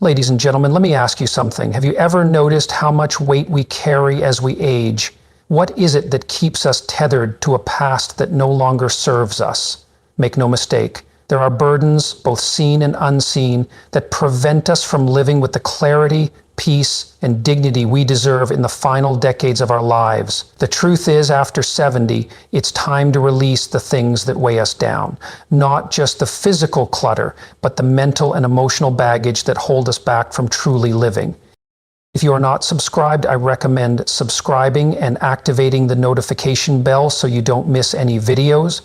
Ladies and gentlemen, let me ask you something. Have you ever noticed how much weight we carry as we age? What is it that keeps us tethered to a past that no longer serves us? Make no mistake, there are burdens, both seen and unseen, that prevent us from living with the clarity, peace, and dignity we deserve in the final decades of our lives. The truth is, after 70, it's time to release the things that weigh us down. Not just the physical clutter, but the mental and emotional baggage that hold us back from truly living. If you are not subscribed, I recommend subscribing and activating the notification bell so you don't miss any videos.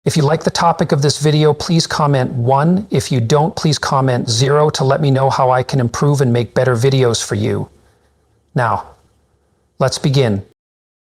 If you like the topic of this video, please comment 1. If you don't, please comment 0 to let me know how I can improve and make better videos for you. Now, let's begin.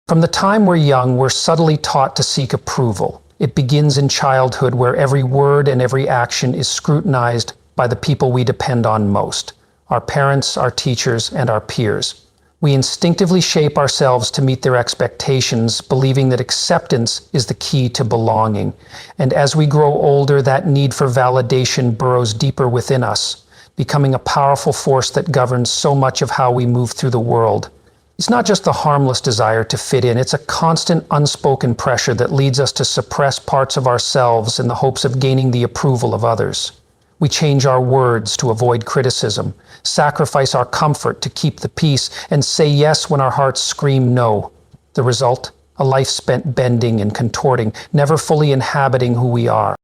From the time we're young, we're subtly taught to seek approval. It begins in childhood, where every word and every action is scrutinized by the people we depend on most: our parents, our teachers, and our peers. We instinctively shape ourselves to meet their expectations, believing that acceptance is the key to belonging. And as we grow older, that need for validation burrows deeper within us, becoming a powerful force that governs so much of how we move through the world. It's not just the harmless desire to fit in, it's a constant unspoken pressure that leads us to suppress parts of ourselves in the hopes of gaining the approval of others. We change our words to avoid criticism, sacrifice our comfort to keep the peace, and say yes when our hearts scream no. The result? A life spent bending and contorting, never fully inhabiting who we are.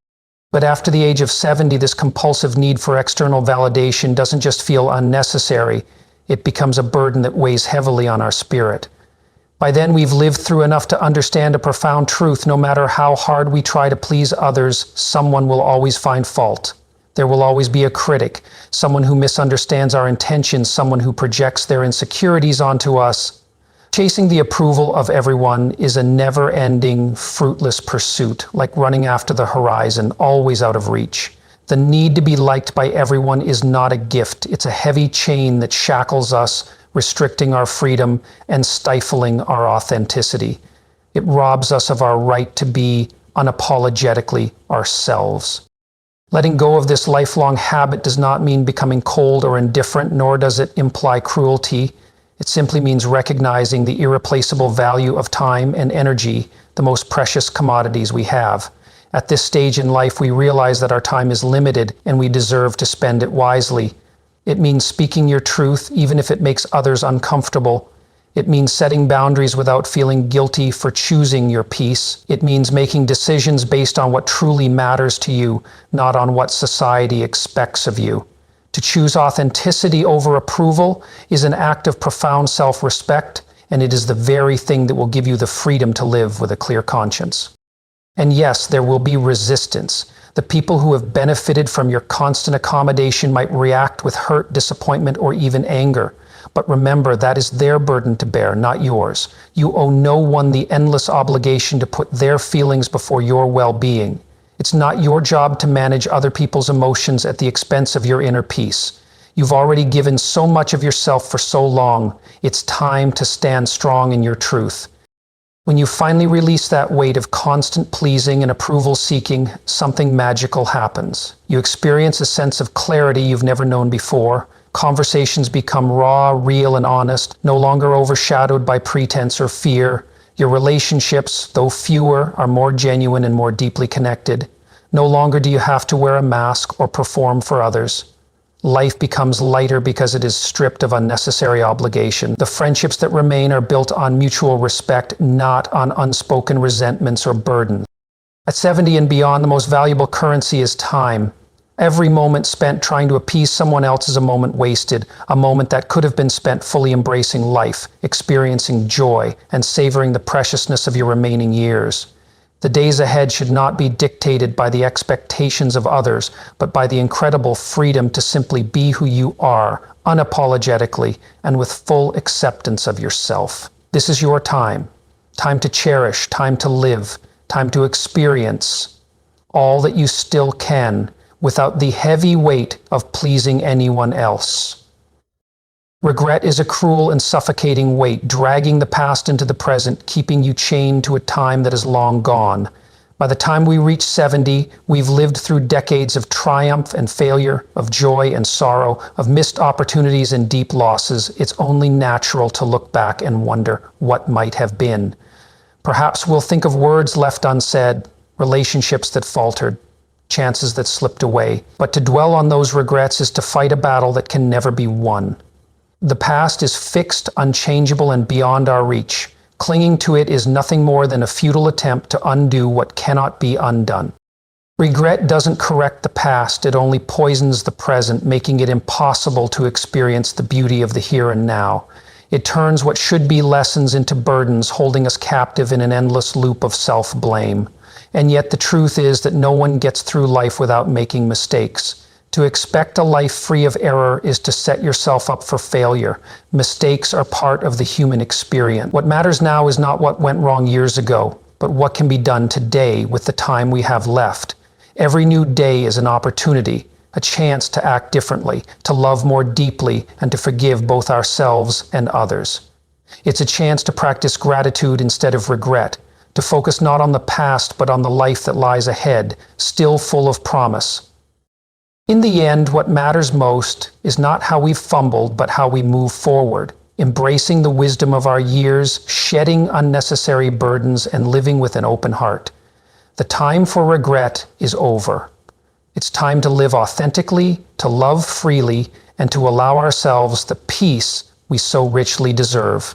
But after the age of 70, this compulsive need for external validation doesn't just feel unnecessary, it becomes a burden that weighs heavily on our spirit. By then, we've lived through enough to understand a profound truth: no matter how hard we try to please others, someone will always find fault. There will always be a critic, someone who misunderstands our intentions, someone who projects their insecurities onto us. Chasing the approval of everyone is a never-ending, fruitless pursuit, like running after the horizon, always out of reach. The need to be liked by everyone is not a gift. It's a heavy chain that shackles us, restricting our freedom and stifling our authenticity. It robs us of our right to be unapologetically ourselves. Letting go of this lifelong habit does not mean becoming cold or indifferent, nor does it imply cruelty. It simply means recognizing the irreplaceable value of time and energy, the most precious commodities we have. At this stage in life, we realize that our time is limited and we deserve to spend it wisely. It means speaking your truth, even if it makes others uncomfortable. It means setting boundaries without feeling guilty for choosing your peace. It means making decisions based on what truly matters to you, not on what society expects of you. To choose authenticity over approval is an act of profound self-respect, and it is the very thing that will give you the freedom to live with a clear conscience. And yes, there will be resistance. The people who have benefited from your constant accommodation might react with hurt, disappointment, or even anger. But remember, that is their burden to bear, not yours. You owe no one the endless obligation to put their feelings before your well-being. It's not your job to manage other people's emotions at the expense of your inner peace. You've already given so much of yourself for so long. It's time to stand strong in your truth. When you finally release that weight of constant pleasing and approval seeking, something magical happens. You experience a sense of clarity you've never known before. Conversations become raw, real, and honest, no longer overshadowed by pretense or fear. Your relationships, though fewer, are more genuine and more deeply connected. No longer do you have to wear a mask or perform for others. Life becomes lighter because it is stripped of unnecessary obligation. The friendships that remain are built on mutual respect, not on unspoken resentments or burdens. At 70 and beyond, the most valuable currency is time. Every moment spent trying to appease someone else is a moment wasted, a moment that could have been spent fully embracing life, experiencing joy, and savoring the preciousness of your remaining years. The days ahead should not be dictated by the expectations of others, but by the incredible freedom to simply be who you are, unapologetically, and with full acceptance of yourself. This is your time. Time to cherish, time to live, time to experience all that you still can, without the heavy weight of pleasing anyone else. Regret is a cruel and suffocating weight, dragging the past into the present, keeping you chained to a time that is long gone. By the time we reach 70, we've lived through decades of triumph and failure, of joy and sorrow, of missed opportunities and deep losses. It's only natural to look back and wonder what might have been. Perhaps we'll think of words left unsaid, relationships that faltered, chances that slipped away. But to dwell on those regrets is to fight a battle that can never be won. The past is fixed, unchangeable, and beyond our reach. Clinging to it is nothing more than a futile attempt to undo what cannot be undone. Regret doesn't correct the past, it only poisons the present, making it impossible to experience the beauty of the here and now. It turns what should be lessons into burdens, holding us captive in an endless loop of self-blame. And yet the truth is that no one gets through life without making mistakes. To expect a life free of error is to set yourself up for failure. Mistakes are part of the human experience. What matters now is not what went wrong years ago, but what can be done today with the time we have left. Every new day is an opportunity, a chance to act differently, to love more deeply, and to forgive both ourselves and others. It's a chance to practice gratitude instead of regret, to focus not on the past but on the life that lies ahead, still full of promise. In the end, what matters most is not how we've fumbled, but how we move forward, embracing the wisdom of our years, shedding unnecessary burdens, and living with an open heart. The time for regret is over. It's time to live authentically, to love freely, and to allow ourselves the peace we so richly deserve.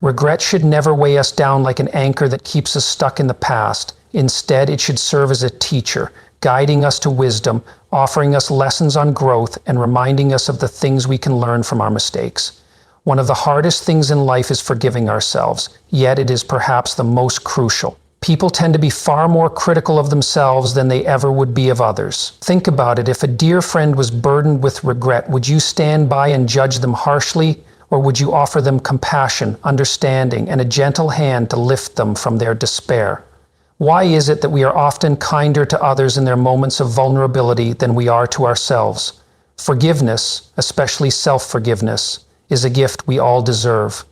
Regret should never weigh us down like an anchor that keeps us stuck in the past. Instead, it should serve as a teacher, guiding us to wisdom, offering us lessons on growth, and reminding us of the things we can learn from our mistakes. One of the hardest things in life is forgiving ourselves, yet it is perhaps the most crucial. People tend to be far more critical of themselves than they ever would be of others. Think about it. If a dear friend was burdened with regret, would you stand by and judge them harshly, or would you offer them compassion, understanding, and a gentle hand to lift them from their despair? Why is it that we are often kinder to others in their moments of vulnerability than we are to ourselves? Forgiveness, especially self-forgiveness, is a gift we all deserve.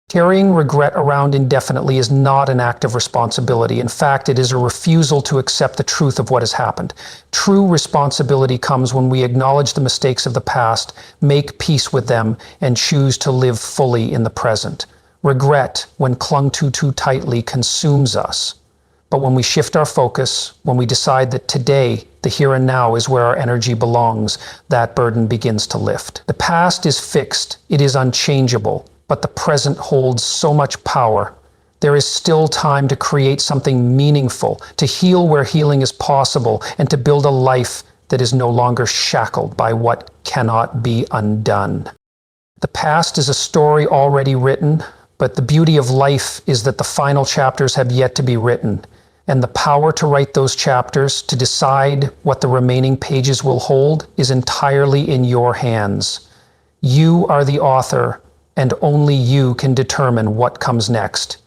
Carrying regret around indefinitely is not an act of responsibility. In fact, it is a refusal to accept the truth of what has happened. True responsibility comes when we acknowledge the mistakes of the past, make peace with them, and choose to live fully in the present. Regret, when clung to too tightly, consumes us. But when we shift our focus, when we decide that today, the here and now is where our energy belongs, that burden begins to lift. The past is fixed, it is unchangeable, but the present holds so much power. There is still time to create something meaningful, to heal where healing is possible, and to build a life that is no longer shackled by what cannot be undone. The past is a story already written, but the beauty of life is that the final chapters have yet to be written. And the power to write those chapters, to decide what the remaining pages will hold, is entirely in your hands. You are the author, and only you can determine what comes next.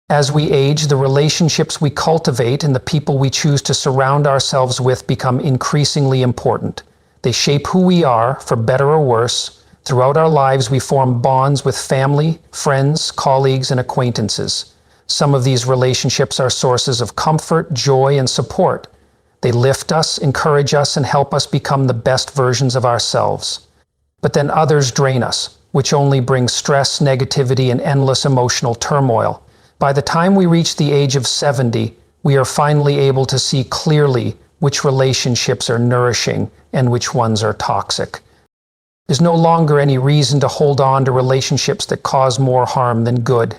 As we age, the relationships we cultivate and the people we choose to surround ourselves with become increasingly important. They shape who we are, for better or worse. Throughout our lives, we form bonds with family, friends, colleagues, and acquaintances. Some of these relationships are sources of comfort, joy, and support. They lift us, encourage us, and help us become the best versions of ourselves. But then others drain us, which only brings stress, negativity, and endless emotional turmoil. By the time we reach the age of 70, we are finally able to see clearly which relationships are nourishing and which ones are toxic. There's no longer any reason to hold on to relationships that cause more harm than good.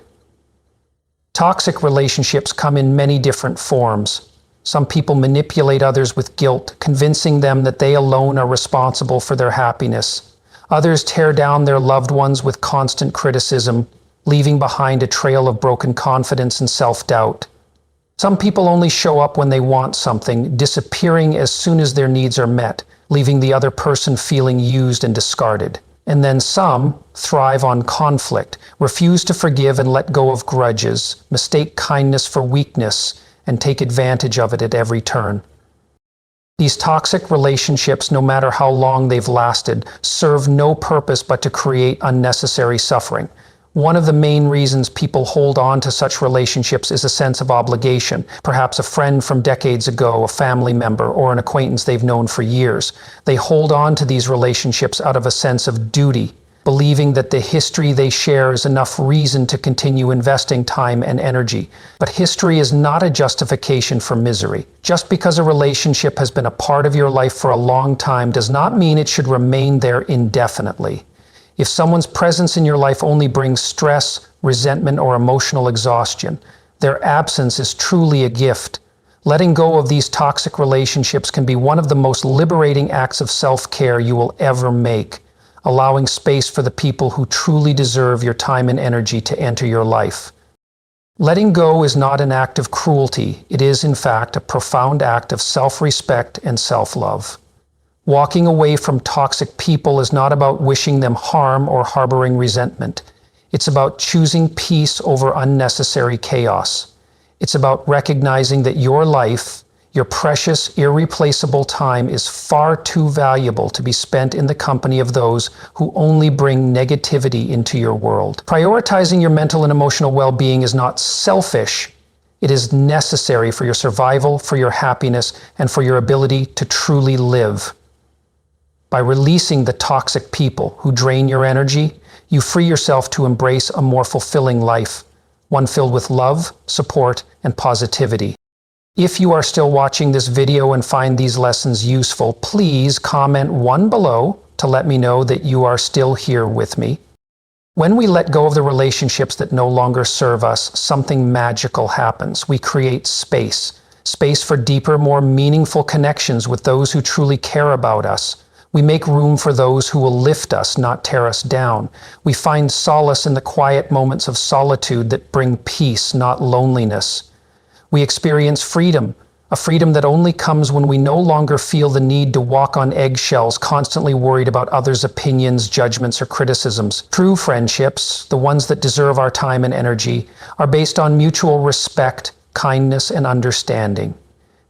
Toxic relationships come in many different forms. Some people manipulate others with guilt, convincing them that they alone are responsible for their happiness. Others tear down their loved ones with constant criticism, leaving behind a trail of broken confidence and self-doubt. Some people only show up when they want something, disappearing as soon as their needs are met, leaving the other person feeling used and discarded. And then some thrive on conflict, refuse to forgive and let go of grudges, mistake kindness for weakness, and take advantage of it at every turn. These toxic relationships, no matter how long they've lasted, serve no purpose but to create unnecessary suffering. One of the main reasons people hold on to such relationships is a sense of obligation. Perhaps a friend from decades ago, a family member, or an acquaintance they've known for years. They hold on to these relationships out of a sense of duty, believing that the history they share is enough reason to continue investing time and energy. But history is not a justification for misery. Just because a relationship has been a part of your life for a long time does not mean it should remain there indefinitely. If someone's presence in your life only brings stress, resentment, or emotional exhaustion, their absence is truly a gift. Letting go of these toxic relationships can be one of the most liberating acts of self-care you will ever make, allowing space for the people who truly deserve your time and energy to enter your life. Letting go is not an act of cruelty. It is, in fact, a profound act of self-respect and self-love. Walking away from toxic people is not about wishing them harm or harboring resentment. It's about choosing peace over unnecessary chaos. It's about recognizing that your life, your precious, irreplaceable time is far too valuable to be spent in the company of those who only bring negativity into your world. Prioritizing your mental and emotional well-being is not selfish. It is necessary for your survival, for your happiness, and for your ability to truly live. By releasing the toxic people who drain your energy, you free yourself to embrace a more fulfilling life, one filled with love, support, and positivity. If you are still watching this video and find these lessons useful, please comment one below to let me know that you are still here with me. When we let go of the relationships that no longer serve us, something magical happens. We create space for deeper, more meaningful connections with those who truly care about us. We make room for those who will lift us, not tear us down. We find solace in the quiet moments of solitude that bring peace, not loneliness. We experience freedom, a freedom that only comes when we no longer feel the need to walk on eggshells, constantly worried about others' opinions, judgments, or criticisms. True friendships, the ones that deserve our time and energy, are based on mutual respect, kindness, and understanding.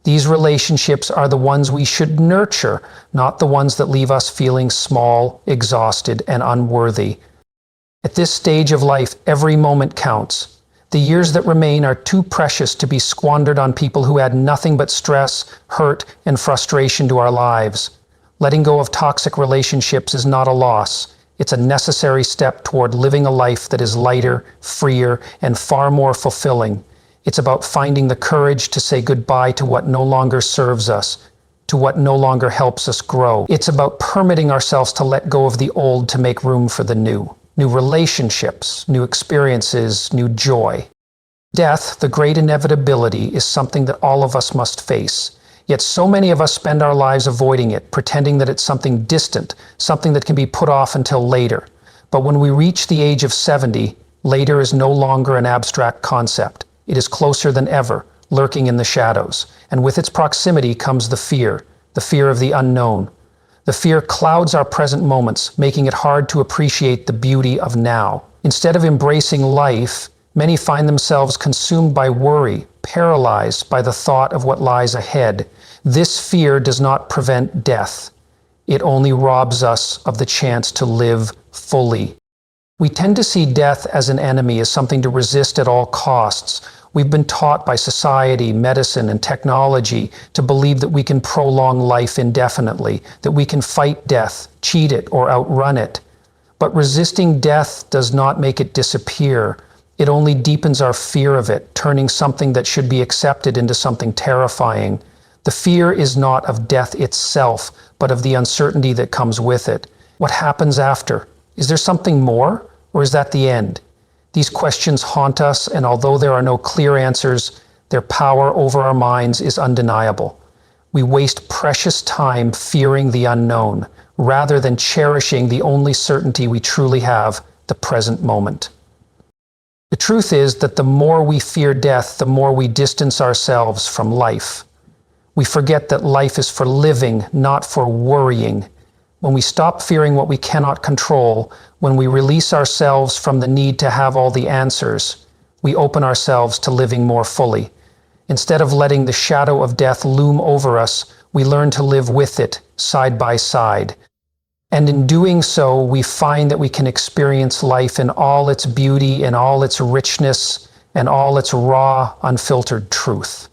These relationships are the ones we should nurture, not the ones that leave us feeling small, exhausted, and unworthy. At this stage of life, every moment counts. The years that remain are too precious to be squandered on people who add nothing but stress, hurt, and frustration to our lives. Letting go of toxic relationships is not a loss. It's a necessary step toward living a life that is lighter, freer, and far more fulfilling. It's about finding the courage to say goodbye to what no longer serves us, to what no longer helps us grow. It's about permitting ourselves to let go of the old to make room for the new. New relationships, new experiences, new joy. Death, the great inevitability, is something that all of us must face. Yet so many of us spend our lives avoiding it, pretending that it's something distant, something that can be put off until later. But when we reach the age of 70, later is no longer an abstract concept. It is closer than ever, lurking in the shadows. And with its proximity comes the fear of the unknown. The fear clouds our present moments, making it hard to appreciate the beauty of now. Instead of embracing life, many find themselves consumed by worry, paralyzed by the thought of what lies ahead. This fear does not prevent death. It only robs us of the chance to live fully. We tend to see death as an enemy, as something to resist at all costs. We've been taught by society, medicine, and technology to believe that we can prolong life indefinitely, that we can fight death, cheat it, or outrun it. But resisting death does not make it disappear. It only deepens our fear of it, turning something that should be accepted into something terrifying. The fear is not of death itself, but of the uncertainty that comes with it. What happens after? Is there something more, or is that the end? These questions haunt us, and although there are no clear answers, their power over our minds is undeniable. We waste precious time fearing the unknown, rather than cherishing the only certainty we truly have, the present moment. The truth is that the more we fear death, the more we distance ourselves from life. We forget that life is for living, not for worrying. When we stop fearing what we cannot control, when we release ourselves from the need to have all the answers, we open ourselves to living more fully. Instead of letting the shadow of death loom over us, we learn to live with it, side by side. And in doing so, we find that we can experience life in all its beauty and all its richness and all its raw, unfiltered truth.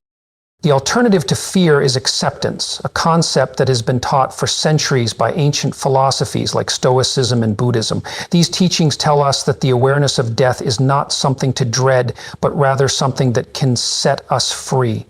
The alternative to fear is acceptance, a concept that has been taught for centuries by ancient philosophies like Stoicism and Buddhism. These teachings tell us that the awareness of death is not something to dread, but rather something that can set us free.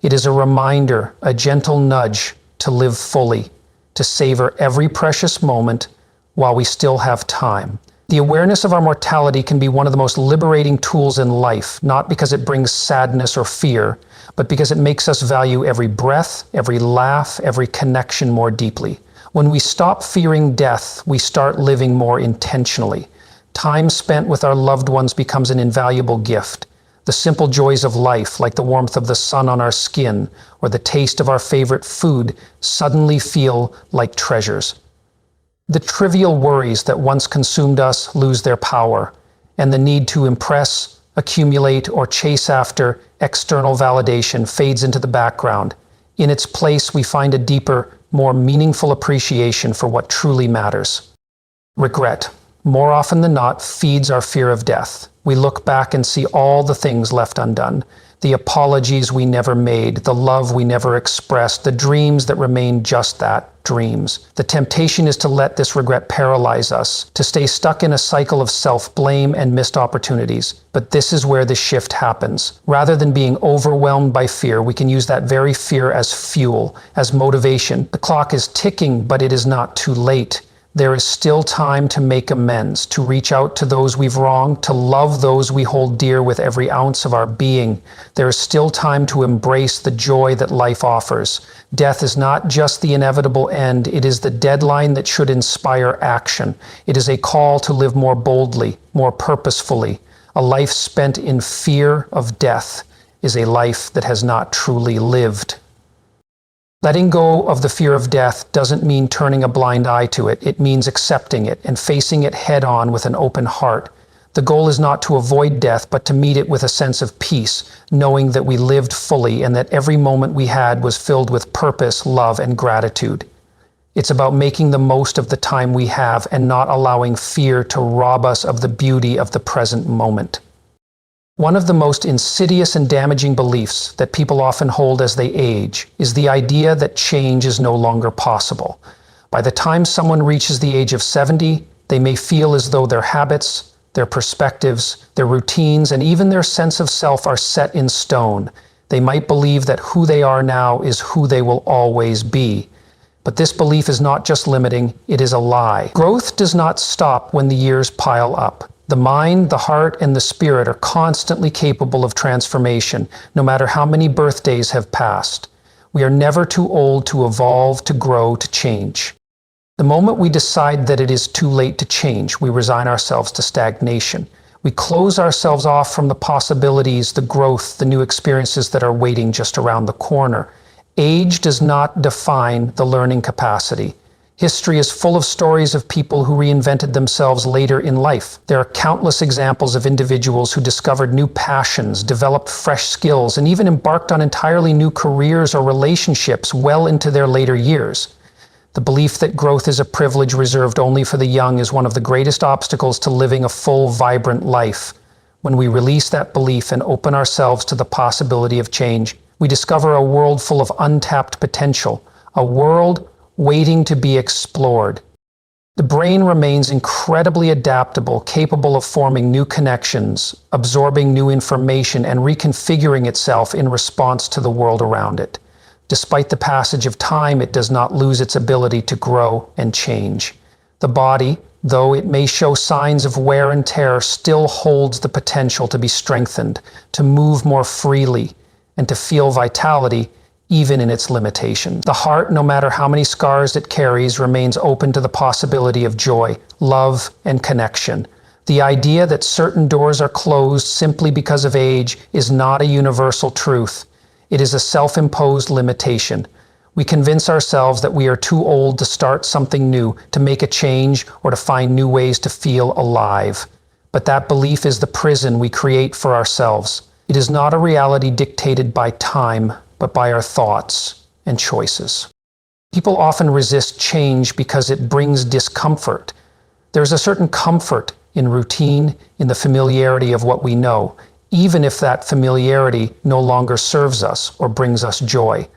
It is a reminder, a gentle nudge to live fully, to savor every precious moment while we still have time. The awareness of our mortality can be one of the most liberating tools in life, not because it brings sadness or fear, but because it makes us value every breath, every laugh, every connection more deeply. When we stop fearing death, we start living more intentionally. Time spent with our loved ones becomes an invaluable gift. The simple joys of life, like the warmth of the sun on our skin or the taste of our favorite food, suddenly feel like treasures. The trivial worries that once consumed us lose their power, and the need to impress, accumulate, or chase after external validation fades into the background. In its place, we find a deeper, more meaningful appreciation for what truly matters. Regret, more often than not, feeds our fear of death. We look back and see all the things left undone, the apologies we never made, the love we never expressed, the dreams that remain just that, dreams. The temptation is to let this regret paralyze us, to stay stuck in a cycle of self-blame and missed opportunities. But this is where the shift happens. Rather than being overwhelmed by fear, we can use that very fear as fuel, as motivation. The clock is ticking, but it is not too late. There is still time to make amends, to reach out to those we've wronged, to love those we hold dear with every ounce of our being. There is still time to embrace the joy that life offers. Death is not just the inevitable end, it is the deadline that should inspire action. It is a call to live more boldly, more purposefully. A life spent in fear of death is a life that has not truly lived. Letting go of the fear of death doesn't mean turning a blind eye to it. It means accepting it and facing it head on with an open heart. The goal is not to avoid death, but to meet it with a sense of peace, knowing that we lived fully and that every moment we had was filled with purpose, love, and gratitude. It's about making the most of the time we have and not allowing fear to rob us of the beauty of the present moment. One of the most insidious and damaging beliefs that people often hold as they age is the idea that change is no longer possible. By the time someone reaches the age of 70, they may feel as though their habits, their perspectives, their routines, and even their sense of self are set in stone. They might believe that who they are now is who they will always be. But this belief is not just limiting, it is a lie. Growth does not stop when the years pile up. The mind, the heart, and the spirit are constantly capable of transformation, no matter how many birthdays have passed. We are never too old to evolve, to grow, to change. The moment we decide that it is too late to change, we resign ourselves to stagnation. We close ourselves off from the possibilities, the growth, the new experiences that are waiting just around the corner. Age does not define the learning capacity. History is full of stories of people who reinvented themselves later in life. There are countless examples of individuals who discovered new passions, developed fresh skills, and even embarked on entirely new careers or relationships well into their later years. The belief that growth is a privilege reserved only for the young is one of the greatest obstacles to living a full, vibrant life. When we release that belief and open ourselves to the possibility of change, we discover a world full of untapped potential, a world waiting to be explored. The brain remains incredibly adaptable, capable of forming new connections, absorbing new information, and reconfiguring itself in response to the world around it. Despite the passage of time, it does not lose its ability to grow and change. The body, though it may show signs of wear and tear, still holds the potential to be strengthened, to move more freely, and to feel vitality even in its limitation. The heart, no matter how many scars it carries, remains open to the possibility of joy, love, and connection. The idea that certain doors are closed simply because of age is not a universal truth. It is a self-imposed limitation. We convince ourselves that we are too old to start something new, to make a change, or to find new ways to feel alive. But that belief is the prison we create for ourselves. It is not a reality dictated by time, but by our thoughts and choices. People often resist change because it brings discomfort. There's a certain comfort in routine, in the familiarity of what we know, even if that familiarity no longer serves us or brings us joy.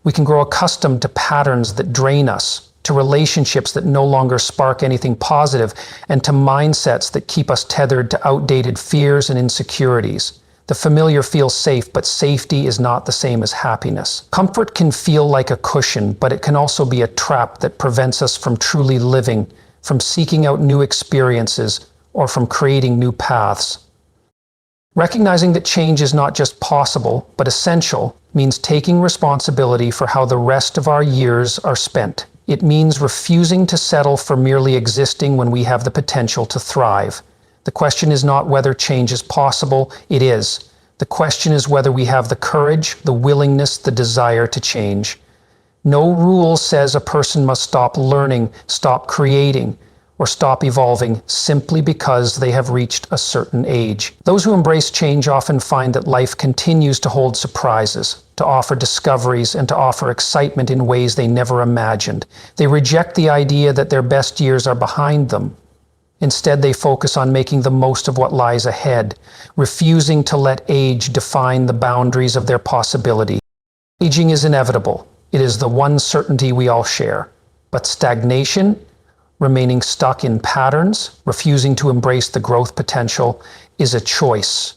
We can grow accustomed to patterns that drain us, to relationships that no longer spark anything positive, and to mindsets that keep us tethered to outdated fears and insecurities. The familiar feels safe, but safety is not the same as happiness. Comfort can feel like a cushion, but it can also be a trap that prevents us from truly living, from seeking out new experiences, or from creating new paths. Recognizing that change is not just possible, but essential, means taking responsibility for how the rest of our years are spent. It means refusing to settle for merely existing when we have the potential to thrive. The question is not whether change is possible, it is. The question is whether we have the courage, the willingness, the desire to change. No rule says a person must stop learning, stop creating, or stop evolving simply because they have reached a certain age. Those who embrace change often find that life continues to hold surprises, to offer discoveries, and to offer excitement in ways they never imagined. They reject the idea that their best years are behind them. Instead, they focus on making the most of what lies ahead, refusing to let age define the boundaries of their possibility. Aging is inevitable. It is the one certainty we all share. But stagnation, remaining stuck in patterns, refusing to embrace the growth potential, is a choice.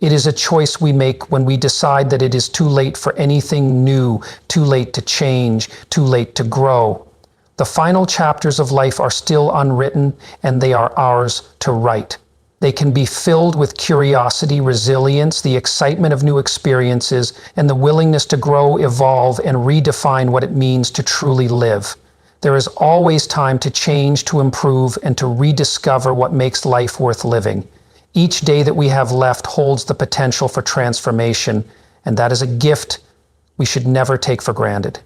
It is a choice we make when we decide that it is too late for anything new, too late to change, too late to grow. The final chapters of life are still unwritten, and they are ours to write. They can be filled with curiosity, resilience, the excitement of new experiences, and the willingness to grow, evolve, and redefine what it means to truly live. There is always time to change, to improve, and to rediscover what makes life worth living. Each day that we have left holds the potential for transformation, and that is a gift we should never take for granted.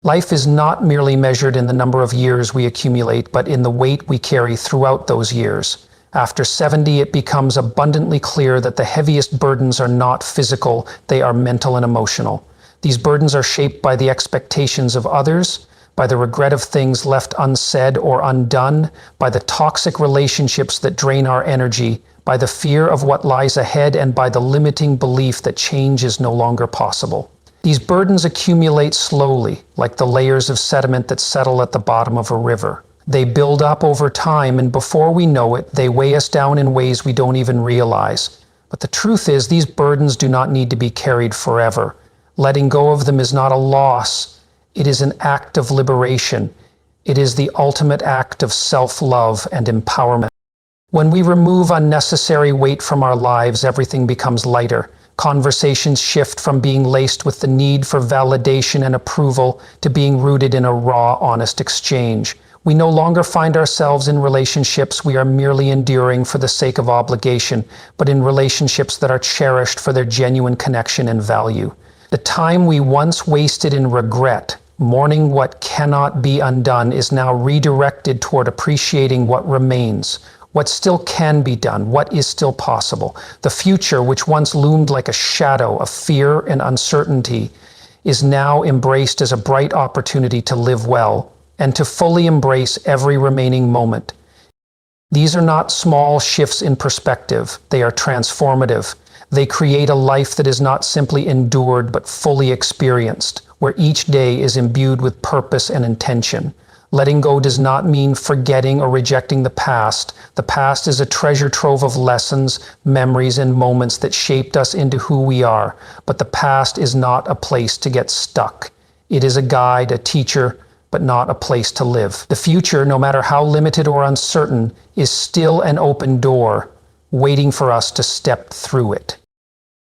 Life is not merely measured in the number of years we accumulate, but in the weight we carry throughout those years. After 70, it becomes abundantly clear that the heaviest burdens are not physical, they are mental and emotional. These burdens are shaped by the expectations of others, by the regret of things left unsaid or undone, by the toxic relationships that drain our energy, by the fear of what lies ahead, and by the limiting belief that change is no longer possible. These burdens accumulate slowly, like the layers of sediment that settle at the bottom of a river. They build up over time, and before we know it, they weigh us down in ways we don't even realize. But the truth is, these burdens do not need to be carried forever. Letting go of them is not a loss. It is an act of liberation. It is the ultimate act of self-love and empowerment. When we remove unnecessary weight from our lives, everything becomes lighter. Conversations shift from being laced with the need for validation and approval to being rooted in a raw, honest exchange. We no longer find ourselves in relationships we are merely enduring for the sake of obligation, but in relationships that are cherished for their genuine connection and value. The time we once wasted in regret, mourning what cannot be undone, is now redirected toward appreciating what remains, what still can be done, what is still possible. The future, which once loomed like a shadow of fear and uncertainty, is now embraced as a bright opportunity to live well and to fully embrace every remaining moment. These are not small shifts in perspective. They are transformative. They create a life that is not simply endured but fully experienced, where each day is imbued with purpose and intention. Letting go does not mean forgetting or rejecting the past. The past is a treasure trove of lessons, memories, and moments that shaped us into who we are. But the past is not a place to get stuck. It is a guide, a teacher, but not a place to live. The future, no matter how limited or uncertain, is still an open door, waiting for us to step through it.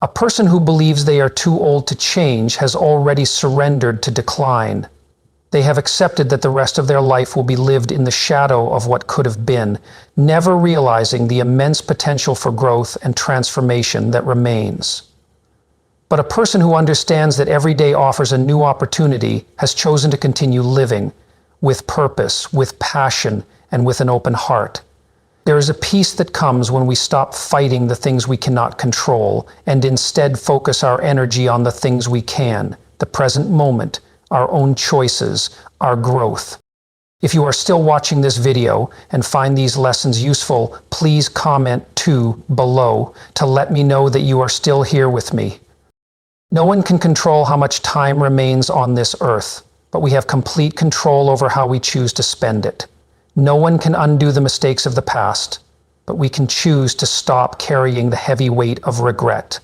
A person who believes they are too old to change has already surrendered to decline. They have accepted that the rest of their life will be lived in the shadow of what could have been, never realizing the immense potential for growth and transformation that remains. But a person who understands that every day offers a new opportunity has chosen to continue living with purpose, with passion, and with an open heart. There is a peace that comes when we stop fighting the things we cannot control and instead focus our energy on the things we can, the present moment, our own choices, our growth. If you are still watching this video and find these lessons useful, please comment too below to let me know that you are still here with me. No one can control how much time remains on this earth, but we have complete control over how we choose to spend it. No one can undo the mistakes of the past, but we can choose to stop carrying the heavy weight of regret.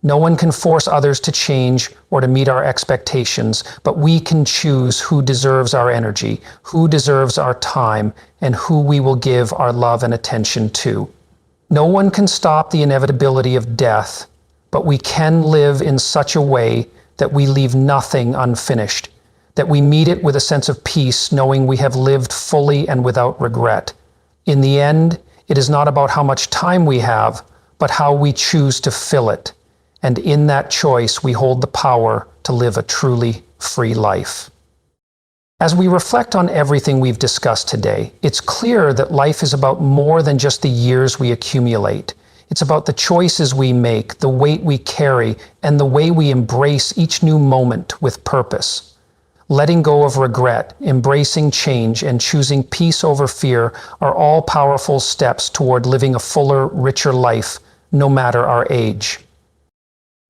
No one can force others to change or to meet our expectations, but we can choose who deserves our energy, who deserves our time, and who we will give our love and attention to. No one can stop the inevitability of death, but we can live in such a way that we leave nothing unfinished, that we meet it with a sense of peace, knowing we have lived fully and without regret. In the end, it is not about how much time we have, but how we choose to fill it. And in that choice, we hold the power to live a truly free life. As we reflect on everything we've discussed today, it's clear that life is about more than just the years we accumulate. It's about the choices we make, the weight we carry, and the way we embrace each new moment with purpose. Letting go of regret, embracing change, and choosing peace over fear are all powerful steps toward living a fuller, richer life, no matter our age.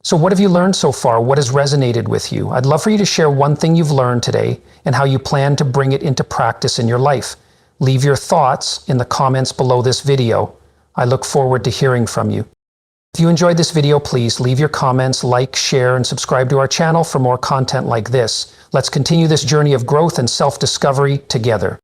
So what have you learned so far? What has resonated with you? I'd love for you to share one thing you've learned today and how you plan to bring it into practice in your life. Leave your thoughts in the comments below this video. I look forward to hearing from you. If you enjoyed this video, please leave your comments, like, share, and subscribe to our channel for more content like this. Let's continue this journey of growth and self-discovery together.